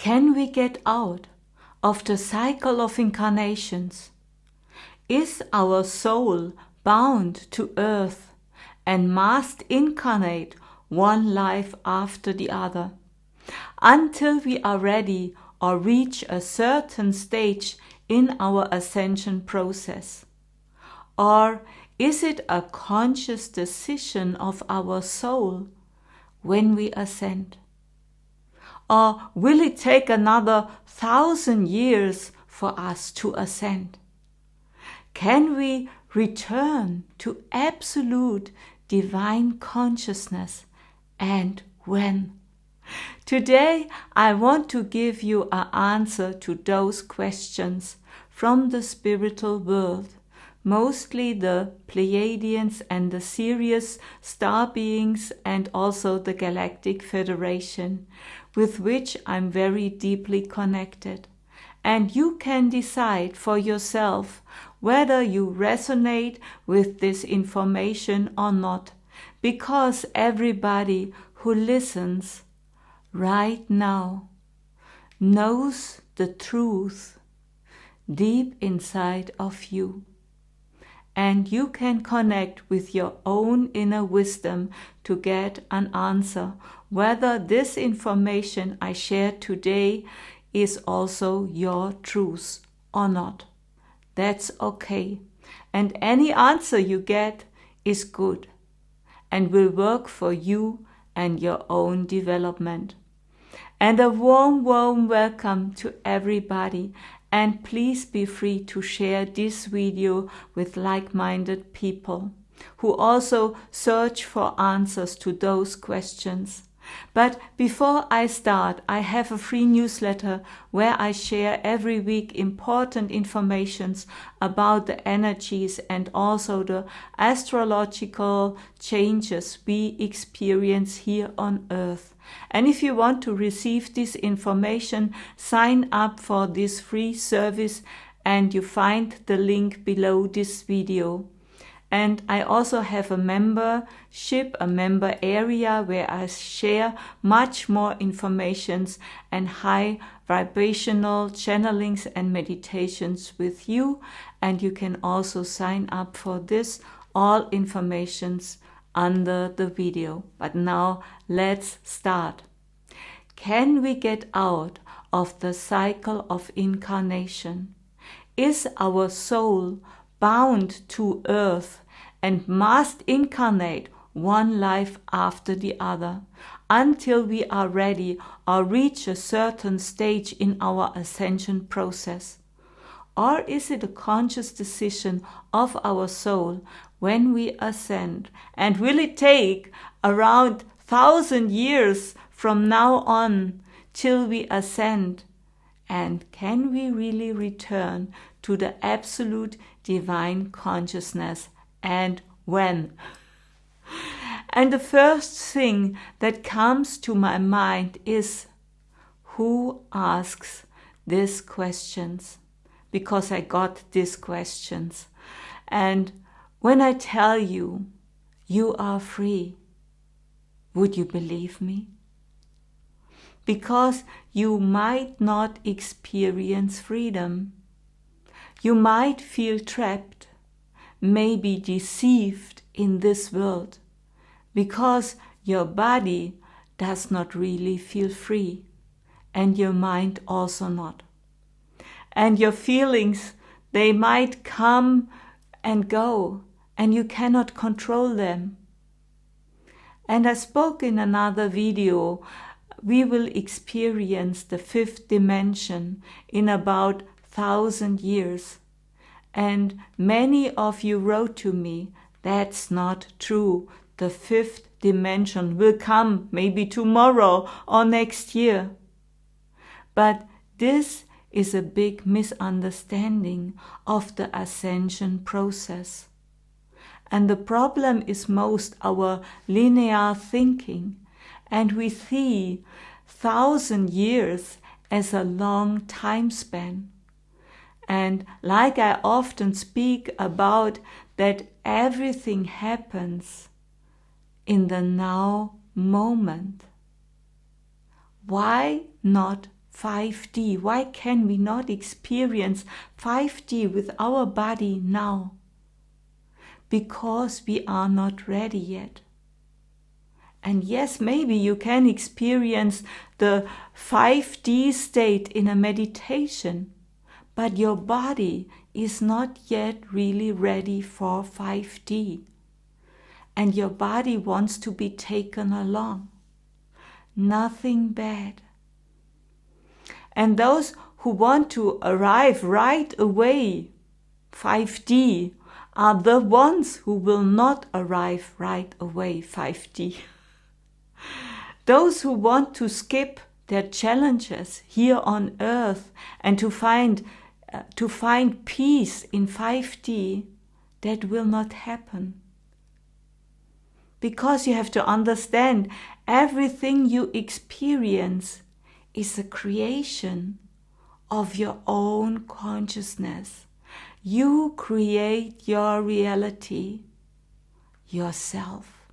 Can we get out of the cycle of incarnations? Is our soul bound to earth and must incarnate one life after the other until we are ready or reach a certain stage in our ascension process? Or is it a conscious decision of our soul when we ascend? Or will it take another 1,000 years for us to ascend? Can we return to absolute divine consciousness, and when? Today I want to give you an answer to those questions from the spiritual world, mostly the Pleiadians and the Sirius star beings and also the Galactic Federation, with which I'm very deeply connected. And you can decide for yourself whether you resonate with this information or not, because everybody who listens right now knows the truth deep inside of you. And you can connect with your own inner wisdom to get an answer whether this information I shared today is also your truth or not. That's okay. And any answer you get is good and will work for you and your own development. And a warm welcome to everybody. And please be free to share this video with like-minded people who also search for answers to those questions. But before I start, I have a free newsletter where I share every week important informations about the energies and also the astrological changes we experience here on Earth. And if you want to receive this information, sign up for this free service and you find the link below this video. And I also have a membership, a member area where I share much more informations and high vibrational channelings and meditations with you. And you can also sign up for this, all informations under the video. But now let's start. Can we get out of the cycle of incarnation? Is our soul bound to earth and must incarnate one life after the other until we are ready or reach a certain stage in our ascension process? Or is it a conscious decision of our soul when we ascend? And will it take around 1,000 years from now on till we ascend? And can we really return to the absolute divine consciousness, and when? And the first thing that comes to my mind is, who asks these questions? Because I got these questions. And when I tell you, you are free, would you believe me? Because you might not experience freedom. You might feel trapped, maybe deceived in this world, because your body does not really feel free, and your mind also not. And your feelings, they might come and go, and you cannot control them. And I spoke in another video, we will experience the fifth dimension in about 1,000 years. And many of you wrote to me, that's not true. The fifth dimension will come maybe tomorrow or next year. But this is a big misunderstanding of the ascension process. And the problem is most our linear thinking. And we see 1,000 years as a long time span. And like I often speak about, that everything happens in the now moment. Why not 5D? Why can we not experience 5D with our body now? Because we are not ready yet. And yes, maybe you can experience the 5D state in a meditation, but your body is not yet really ready for 5D. And your body wants to be taken along. Nothing bad. And those who want to arrive right away, 5D, are the ones who will not arrive right away, 5D. Those who want to skip their challenges here on earth and to find peace in 5D, that will not happen. Because you have to understand, everything you experience is a creation of your own consciousness. You create your reality yourself.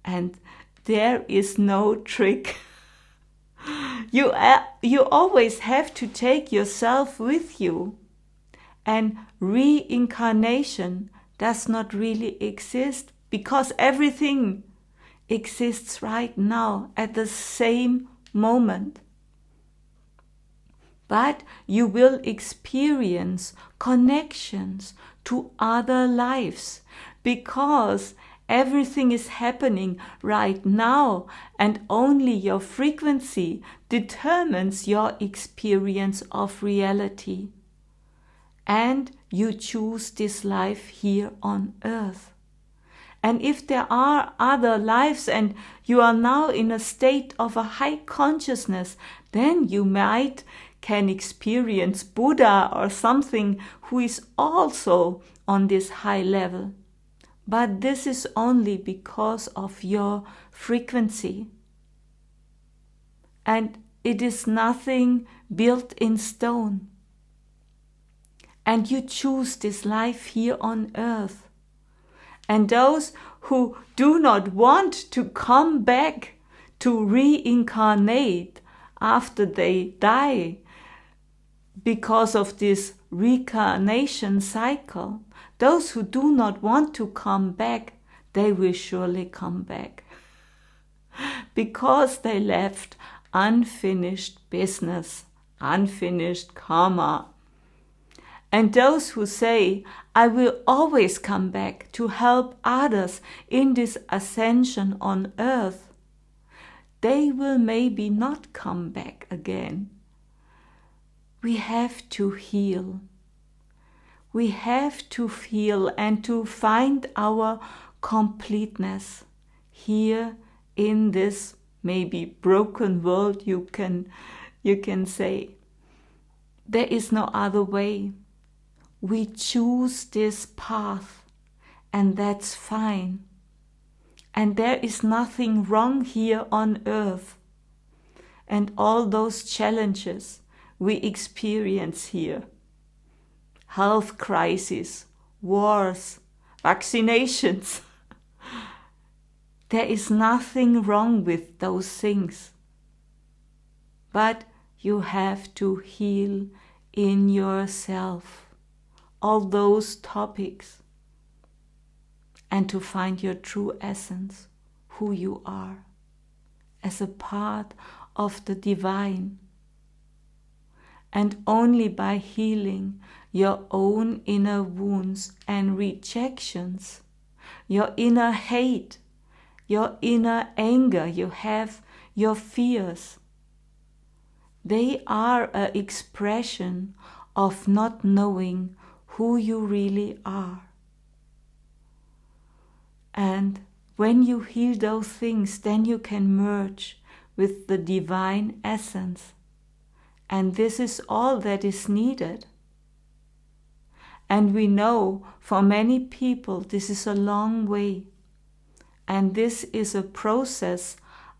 And there is no trick. You always have to take yourself with you. And reincarnation does not really exist because everything exists right now at the same moment. But you will experience connections to other lives because everything is happening right now, and only your frequency determines your experience of reality. And you choose this life here on earth. And if there are other lives and you are now in a state of a high consciousness, then you can experience Buddha or something who is also on this high level. But this is only because of your frequency. And it is nothing built in stone. And you choose this life here on earth. And those who do not want to come back to reincarnate after they die because of this reincarnation cycle, those who do not want to come back, they will surely come back. Because they left unfinished business, unfinished karma. And those who say, I will always come back to help others in this ascension on earth, they will maybe not come back again. We have to heal. We have to feel and to find our completeness here in this maybe broken world, you can say. There is no other way. We choose this path, and that's fine. And there is nothing wrong here on earth. And all those challenges we experience here, health crisis, wars, vaccinations, there is nothing wrong with those things. But you have to heal in yourself all those topics and to find your true essence, who you are, as a part of the divine. And only by healing your own inner wounds and rejections, your inner hate, your inner anger, you have your fears. They are an expression of not knowing who you really are. And when you heal those things, then you can merge with the divine essence. And this is all that is needed. And we know for many people this is a long way. And this is a process.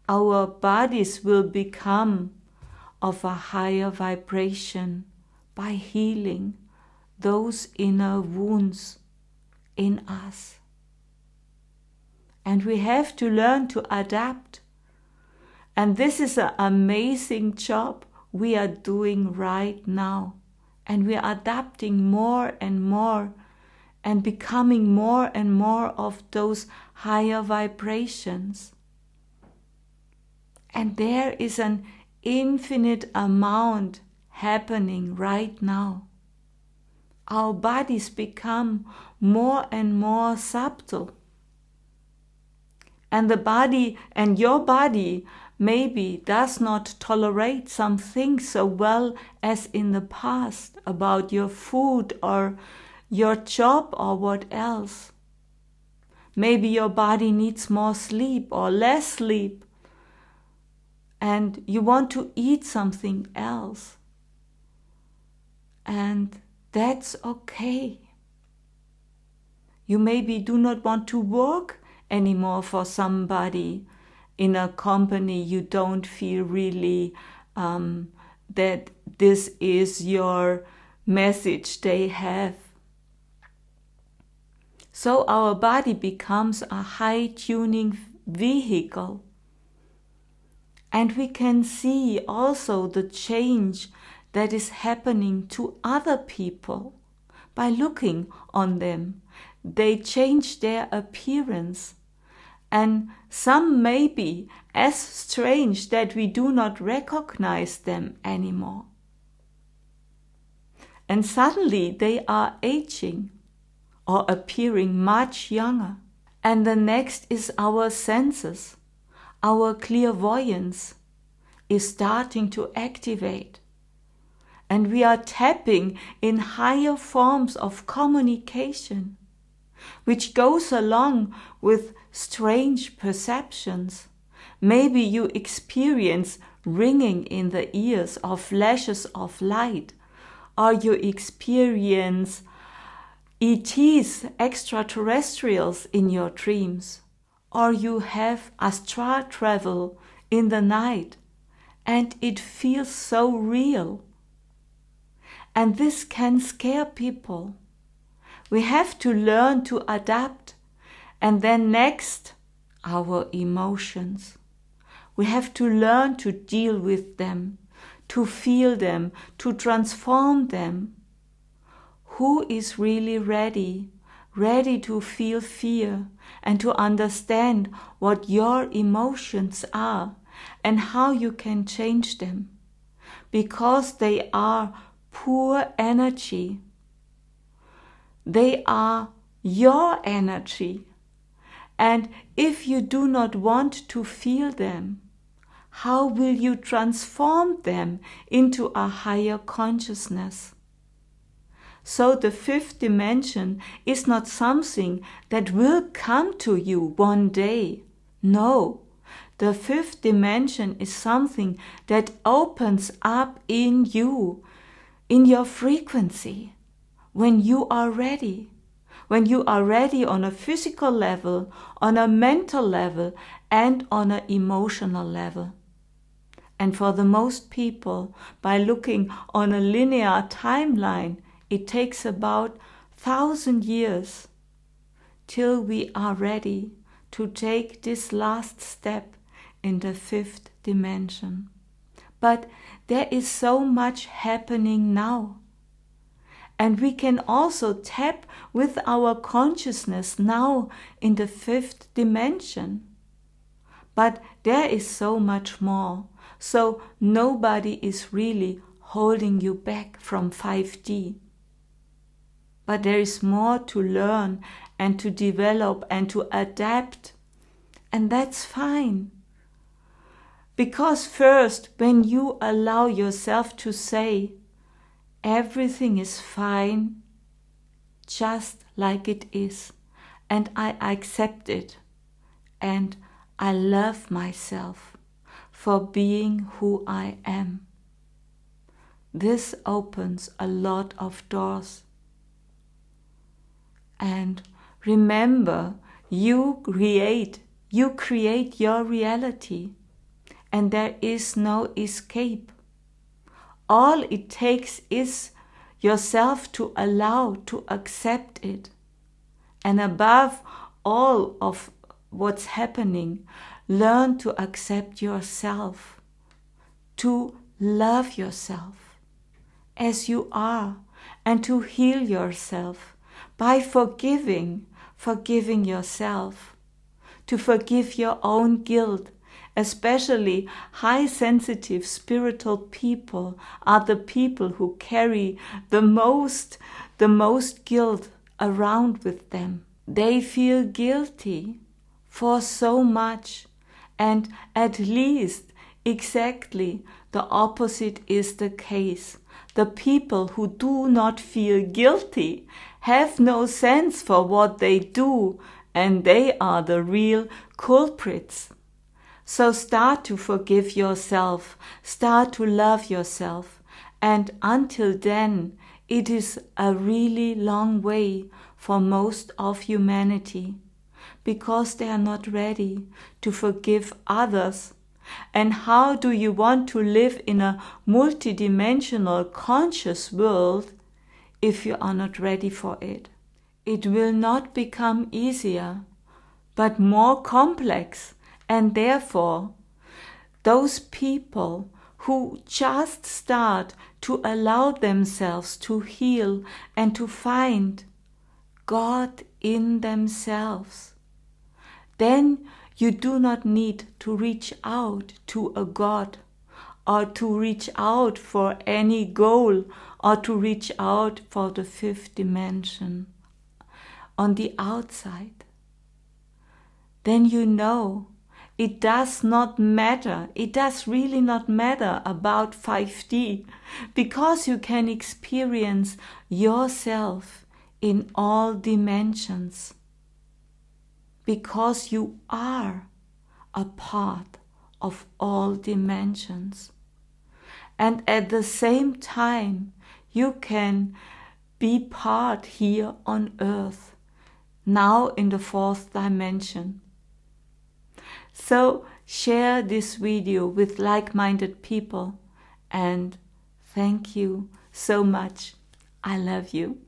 Our bodies will become of a higher vibration by healing those inner wounds in us. And we have to learn to adapt. And this is an amazing job we are doing right now. And we are adapting more and more and becoming more and more of those higher vibrations. And there is an infinite amount happening right now. Our bodies become more and more subtle. And the body and your body maybe does not tolerate some things so well as in the past about your food or your job or what else. Maybe your body needs more sleep or less sleep, and you want to eat something else. And that's okay. You maybe do not want to work anymore for somebody in a company you don't feel really that this is your message they have. So our body becomes a high-tuning vehicle. And we can see also the change that is happening to other people by looking on them. They change their appearance. And some may be as strange that we do not recognize them anymore. And suddenly they are aging or appearing much younger. And the next is our senses. Our clairvoyance is starting to activate. And we are tapping in higher forms of communication, which goes along with strange perceptions. Maybe you experience ringing in the ears or flashes of light, or you experience ETs, extraterrestrials, in your dreams, or you have astral travel in the night, and it feels so real. And this can scare people. We have to learn to adapt. And then next, our emotions. We have to learn to deal with them, to feel them, to transform them. Who is really ready to feel fear and to understand what your emotions are and how you can change them? Because they are pure energy. They are your energy. And if you do not want to feel them, how will you transform them into a higher consciousness? So the fifth dimension is not something that will come to you one day. No, the fifth dimension is something that opens up in you, in your frequency, when you are ready. When you are ready on a physical level, on a mental level, and on an emotional level. And for the most people, by looking on a linear timeline, it takes about 1,000 years till we are ready to take this last step in the fifth dimension. But there is so much happening now. And we can also tap with our consciousness now in the fifth dimension. But there is so much more. So nobody is really holding you back from 5D. But there is more to learn and to develop and to adapt. And that's fine. Because first, when you allow yourself to say, everything is fine, just like it is, and I accept it, and I love myself for being who I am. This opens a lot of doors. And remember, you create your reality, and there is no escape. All it takes is yourself to allow, to accept it. And above all of what's happening, learn to accept yourself, to love yourself as you are, and to heal yourself by forgiving yourself, to forgive your own guilt. Especially high sensitive spiritual people are the people who carry the most guilt around with them. They feel guilty for so much, and at least exactly the opposite is the case. The people who do not feel guilty have no sense for what they do, and they are the real culprits. So start to forgive yourself, start to love yourself, and until then, it is a really long way for most of humanity, because they are not ready to forgive others. And how do you want to live in a multidimensional conscious world if you are not ready for it? It will not become easier, but more complex. And therefore, those people who just start to allow themselves to heal and to find God in themselves, then you do not need to reach out to a God, or to reach out for any goal, or to reach out for the fifth dimension on the outside. Then you know it does not matter, it does really not matter about 5D, because you can experience yourself in all dimensions, because you are a part of all dimensions. And at the same time, you can be part here on earth, now in the fourth dimension. So share this video with like-minded people, and thank you so much. I love you.